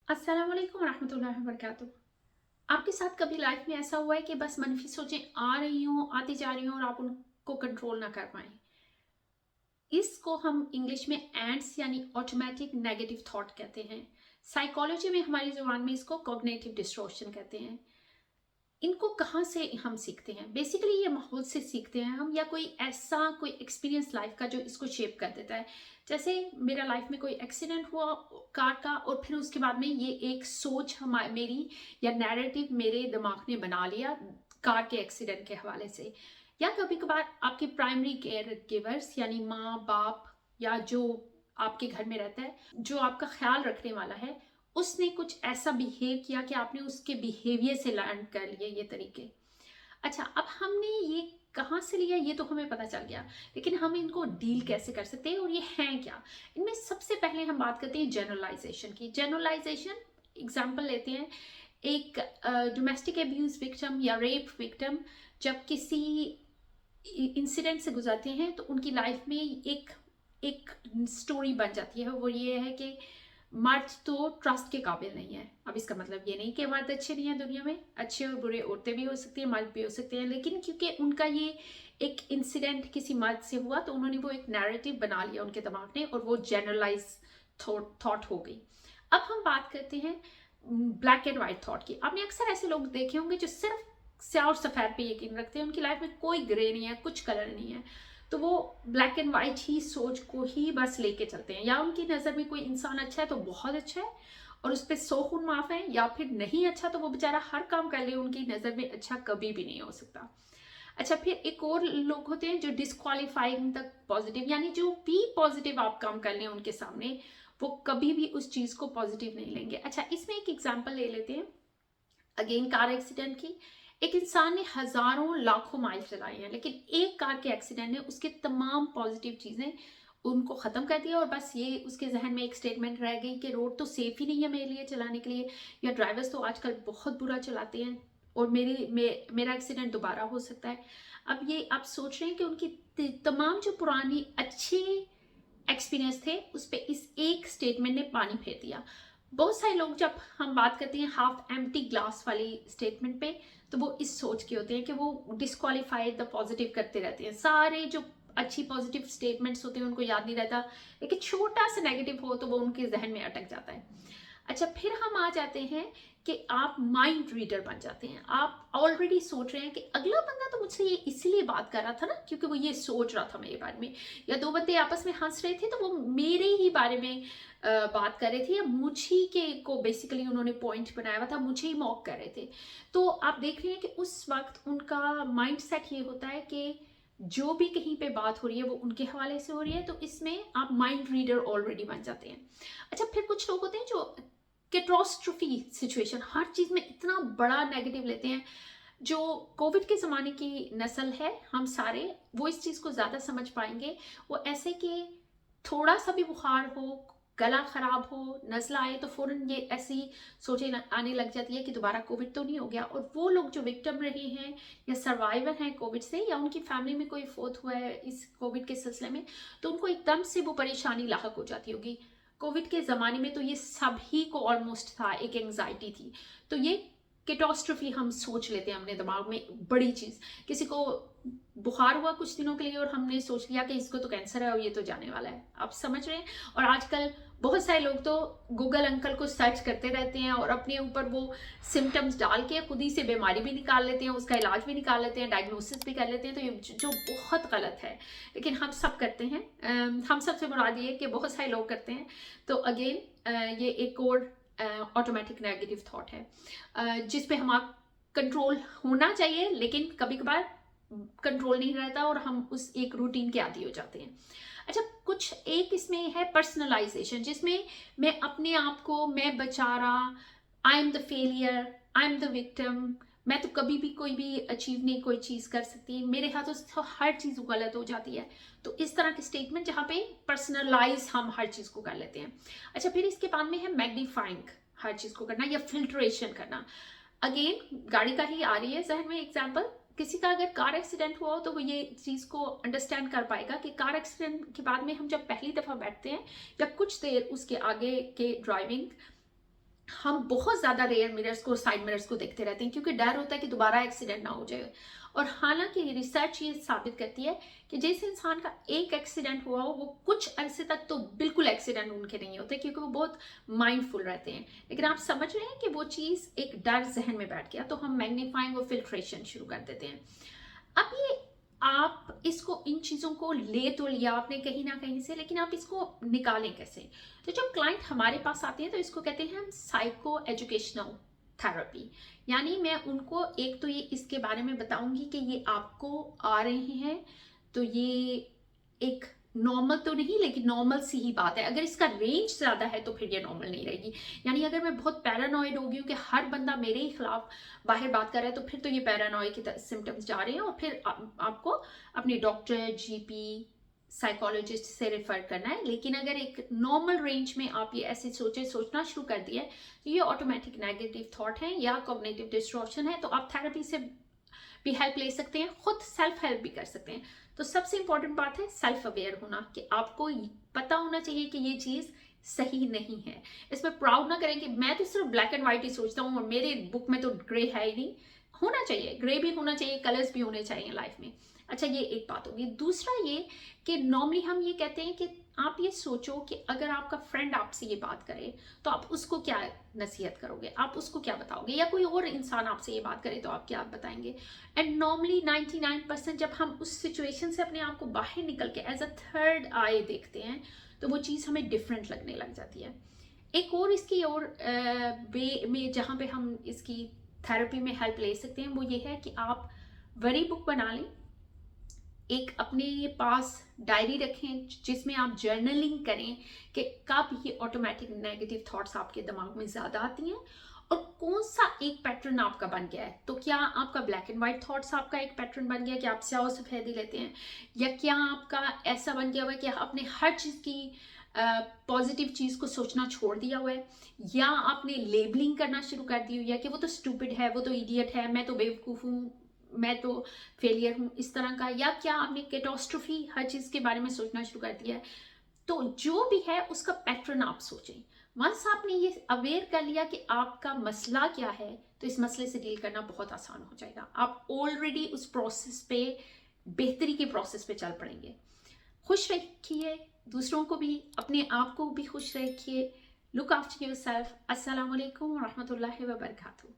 अस्सलाम वालेकुम रहमतुल्लाहि व बरकातुहू। आपके साथ कभी लाइफ में ऐसा हुआ है कि बस मनफी सोचें आ रही हों, आती जा रही हों और आप उनको कंट्रोल ना कर पाएं? इसको हम इंग्लिश में एंट्स यानी ऑटोमेटिक नेगेटिव थॉट कहते हैं। साइकोलॉजी में हमारी जुबान में इसको कॉग्निटिव डिस्टॉर्शन कहते हैं। इनको कहाँ से हम सीखते हैं? बेसिकली ये माहौल से सीखते हैं हम, या कोई एक्सपीरियंस लाइफ का जो इसको शेप कर देता है। जैसे मेरा लाइफ में कोई एक्सीडेंट हुआ कार का, और फिर उसके बाद में ये एक सोच हमारी मेरी या नैरेटिव मेरे दिमाग ने बना लिया कार के एक्सीडेंट के हवाले से। या कभी कभार आपके प्राइमरी केयर गिवर्स यानी माँ बाप, या जो आपके घर में रहता है, जो आपका ख्याल रखने वाला है, उसने कुछ ऐसा बिहेव किया कि आपने उसके बिहेवियर से लर्न कर लिए ये तरीके। अच्छा, अब हमने ये कहाँ से लिया ये तो हमें पता चल गया, लेकिन हम इनको डील कैसे कर सकते हैं और ये हैं क्या? इनमें सबसे पहले हम बात करते हैं जनरलाइजेशन की। जनरलाइजेशन एग्जाम्पल लेते हैं, एक डोमेस्टिक अब्यूज विक्टिम या रेप विक्टिम जब किसी इंसिडेंट से गुजरते हैं तो उनकी लाइफ में एक एक स्टोरी बन जाती है। वो ये है कि मर्द तो ट्रस्ट के काबिल नहीं है। अब इसका मतलब ये नहीं कि मर्द अच्छे नहीं है, दुनिया में अच्छे और बुरे औरतें भी हो सकती हैं, मर्द भी हो सकते हैं, लेकिन क्योंकि उनका ये एक इंसिडेंट किसी मर्द से हुआ तो उन्होंने वो एक नैरेटिव बना लिया उनके दिमाग ने, और वो जनरलाइज थॉट हो गई। अब हम बात करते हैं ब्लैक एंड वाइट थॉट की। आपने अक्सर ऐसे लोग देखे होंगे जो सिर्फ स्याह और सफ़ेद पे यकीन रखते हैं, उनकी लाइफ में कोई ग्रे नहीं है, कुछ कलर नहीं है, तो वो ब्लैक एंड वाइट ही सोच को ही बस लेके चलते हैं। या उनकी नज़र में कोई इंसान अच्छा है तो बहुत अच्छा है और उस पर 100 खून माफ है, या फिर नहीं अच्छा तो वो बेचारा हर काम कर ले, उनकी नज़र में अच्छा कभी भी नहीं हो सकता। अच्छा, फिर एक और लोग होते हैं जो डिस्क्वालीफाइंग तक पॉजिटिव, यानी जो भी पॉजिटिव आप काम कर लें उनके सामने, वो कभी भी उस चीज़ को पॉजिटिव नहीं लेंगे। अच्छा, इसमें एक एग्जाम्पल ले लेते हैं अगेन कार एक्सीडेंट की। एक इंसान ने हजारों लाखों माइल चलाए हैं, लेकिन एक कार के एक्सीडेंट ने उसके तमाम पॉजिटिव चीजें उनको खत्म कर दिया, और बस ये उसके जहन में एक स्टेटमेंट रह गई कि रोड तो सेफ ही नहीं है मेरे लिए चलाने के लिए, या ड्राइवर्स तो आजकल बहुत बुरा चलाते हैं और मेरा एक्सीडेंट दोबारा हो सकता है। अब ये आप सोच रहे हैं कि उनकी तमाम जो पुरानी अच्छे एक्सपीरियंस थे उस पर इस एक स्टेटमेंट ने पानी फेर दिया। बहुत सारे लोग जब हम बात करते हैं हाफ एम्प्टी ग्लास वाली स्टेटमेंट पे, तो वो इस सोच के होते हैं कि वो डिस्क्वालीफाइड द पॉजिटिव करते रहते हैं। सारे जो अच्छी पॉजिटिव स्टेटमेंट्स होते हैं उनको याद नहीं रहता, लेकिन छोटा सा नेगेटिव हो तो वो उनके जहन में अटक जाता है। अच्छा, फिर हम आ जाते हैं कि आप माइंड रीडर बन जाते हैं। आप ऑलरेडी सोच रहे हैं कि अगला बंदा तो मुझसे ये इसीलिए बात कर रहा था ना क्योंकि वो ये सोच रहा था मेरे बारे में, या दो बंदे आपस में हंस रहे थे तो वो मेरे ही बारे में बात कर रहे थे, या मुझे के को बेसिकली उन्होंने पॉइंट बनाया हुआ था, मुझे ही मॉक कर रहे थे। तो आप देख रहे हैं कि उस वक्त उनका माइंड सेट ये होता है कि जो भी कहीं पे बात हो रही है वो उनके हवाले से हो रही है, तो इसमें आप माइंड रीडर ऑलरेडी बन जाते हैं। अच्छा, फिर कुछ लोग होते हैं जो कैटास्ट्रोफी सिचुएशन, हर चीज में इतना बड़ा नेगेटिव लेते हैं। जो कोविड के ज़माने की नस्ल है हम सारे, वो इस चीज़ को ज़्यादा समझ पाएंगे। वो ऐसे कि थोड़ा सा भी बुखार हो, गला खराब हो, नज़ला आए तो फ़ौरन ये ऐसी सोचें आने लग जाती है कि दोबारा कोविड तो नहीं हो गया। और वो लोग जो विक्टिम रहे हैं या सर्वाइवर हैं कोविड से, या उनकी फैमिली में कोई फोत हुआ है इस कोविड के सिलसिले में, तो उनको एकदम से वो परेशानी लाहक हो जाती होगी। कोविड के ज़माने में तो ये सभी को ऑलमोस्ट था, एक एंग्जाइटी थी। तो ये कैटास्ट्रोफी हम सोच लेते हैं अपने दिमाग में, बड़ी चीज़। किसी को बुखार हुआ कुछ दिनों के लिए और हमने सोच लिया कि इसको तो कैंसर है और ये तो जाने वाला है। आप समझ रहे हैं? और आजकल बहुत सारे लोग तो गूगल अंकल को सर्च करते रहते हैं और अपने ऊपर वो सिम्टम्स डाल के खुद ही से बीमारी भी निकाल लेते हैं, उसका इलाज भी निकाल लेते हैं, डायग्नोसिस भी कर लेते हैं। तो ये जो बहुत गलत है, लेकिन हम सब करते हैं। हम सबसे मुराद ये कि बहुत सारे लोग करते हैं। तो अगेन ये एक और ऑटोमेटिक नेगेटिव थॉट है जिस पे हम कंट्रोल होना चाहिए, लेकिन कभी कभार कंट्रोल नहीं रहता और हम उस एक रूटीन के आदी हो जाते हैं। अच्छा, कुछ एक इसमें है पर्सनलाइजेशन, जिसमें मैं अपने आप को मैं बचा रहा, I am the failure, I am the victim, मैं तो कभी भी कोई भी अचीव नहीं कोई चीज़ कर सकती, मेरे हाथों से तो हर चीज़ गलत हो जाती है। तो इस तरह के स्टेटमेंट जहाँ पे पर्सनलाइज हम हर चीज़ को कर लेते हैं। अच्छा, फिर इसके बाद में है मैग्नीफाइंग, हर चीज़ को करना या फिल्ट्रेशन करना। अगेन गाड़ी का ही आ रही है जहन में एग्जाम्पल। किसी का अगर कार एक्सीडेंट हुआ हो तो वो ये चीज़ को अंडरस्टैंड कर पाएगा कि कार एक्सीडेंट के बाद में हम जब पहली दफ़ा बैठते हैं या कुछ देर उसके आगे के ड्राइविंग हम बहुत ज़्यादा रेयर मिरर्स को, साइड मिरर्स को देखते रहते हैं, क्योंकि डर होता है कि दोबारा एक्सीडेंट ना हो जाए। और हालांकि रिसर्च ये साबित करती है कि जैसे इंसान का एक एक्सीडेंट हुआ हो, वो कुछ अरसे तक तो बिल्कुल एक्सीडेंट उनके नहीं होते, क्योंकि वो बहुत माइंडफुल रहते हैं। लेकिन आप समझ रहे हैं कि वो चीज़, एक डर जहन में बैठ गया, तो हम मैग्नीफाइंग और फिल्ट्रेशन शुरू कर देते हैं। अब ये, आप इसको, इन चीज़ों को ले तो लिया आपने कहीं ना कहीं से, लेकिन आप इसको निकालें कैसे? तो जब क्लाइंट हमारे पास आते हैं तो इसको कहते हैं हम साइको एजुकेशनल थेरेपी। यानी मैं उनको एक तो ये इसके बारे में बताऊंगी कि ये आपको आ रहे हैं, तो ये एक नॉर्मल तो नहीं, लेकिन नॉर्मल सी ही बात है। अगर इसका रेंज ज़्यादा है तो फिर ये नॉर्मल नहीं रहेगी। यानी अगर मैं बहुत पैरानॉइड हो गई हूँ कि हर बंदा मेरे ही खिलाफ बाहर बात कर रहा है, तो फिर तो ये पैरानॉइड की सिम्टम्स जा रहे हैं, और फिर आपको अपने डॉक्टर, जीपी, साइकोलॉजिस्ट से रेफर करना है। लेकिन अगर एक नॉर्मल रेंज में आप ये ऐसे सोचना शुरू कर दिया है, तो ये ऑटोमेटिक नेगेटिव थॉट है या कॉग्निटिव डिस्ट्रॉक्शन है, तो आप थेरेपी से भी हेल्प ले सकते हैं, खुद सेल्फ हेल्प भी कर सकते हैं। तो सबसे इंपॉर्टेंट बात है सेल्फ अवेयर होना, कि आपको पता होना चाहिए कि ये चीज़ सही नहीं है। इसमें प्राउड ना करें कि मैं तो सिर्फ ब्लैक एंड व्हाइट ही सोचता हूँ और मेरे बुक में तो ग्रे है ही नहीं। होना चाहिए, ग्रे भी होना चाहिए, कलर्स भी होने चाहिए लाइफ में। अच्छा, ये एक बात होगी। दूसरा ये कि नॉर्मली हम ये कहते हैं कि आप ये सोचो कि अगर आपका फ्रेंड आपसे ये बात करे तो आप उसको क्या नसीहत करोगे, आप उसको क्या बताओगे, या कोई और इंसान आपसे ये बात करे तो आप क्या बताएंगे। एंड नॉर्मली 99% जब हम उस सिचुएशन से अपने आप को बाहर निकल के एज अ थर्ड आई देखते हैं, तो वो चीज़ हमें डिफरेंट लगने लग जाती है। एक और इसकी और वे में जहाँ पे हम इसकी थेरेपी में हेल्प ले सकते हैं, वो ये है कि आप वरी बुक बना लें, एक अपने पास डायरी रखें जिसमें आप जर्नलिंग करें कि कब ये ऑटोमेटिक नेगेटिव थॉट्स आपके दिमाग में ज़्यादा आती हैं और कौन सा एक पैटर्न आपका बन गया है। तो क्या आपका ब्लैक एंड वाइट थॉट्स आपका एक पैटर्न बन गया कि आप स्याह सफेदी लेते हैं, या क्या आपका ऐसा बन गया हुआ है कि आपने हर चीज़ की पॉजिटिव चीज़ को सोचना छोड़ दिया हुआ है, या आपने लेबलिंग करना शुरू कर दी हुई है कि वो तो स्टूपिड है, वो तो इडियट है, मैं तो बेवकूफ़ हूँ, मैं तो फेलियर हूँ, इस तरह का। या क्या आपने कैटास्ट्रोफी हर चीज़ के बारे में सोचना शुरू कर दिया है। तो जो भी है उसका पैटर्न आप सोचें। वंस आपने ये अवेयर कर लिया कि आपका मसला क्या है, तो इस मसले से डील करना बहुत आसान हो जाएगा। आप ऑलरेडी उस प्रोसेस पे, बेहतरी के प्रोसेस पे चल पड़ेंगे। खुश रखिए दूसरों को भी, अपने आप को भी खुश रखिए। Look after yourself. अस्सलाम वालेकुम व रहमतुल्लाहि व बरकातहू।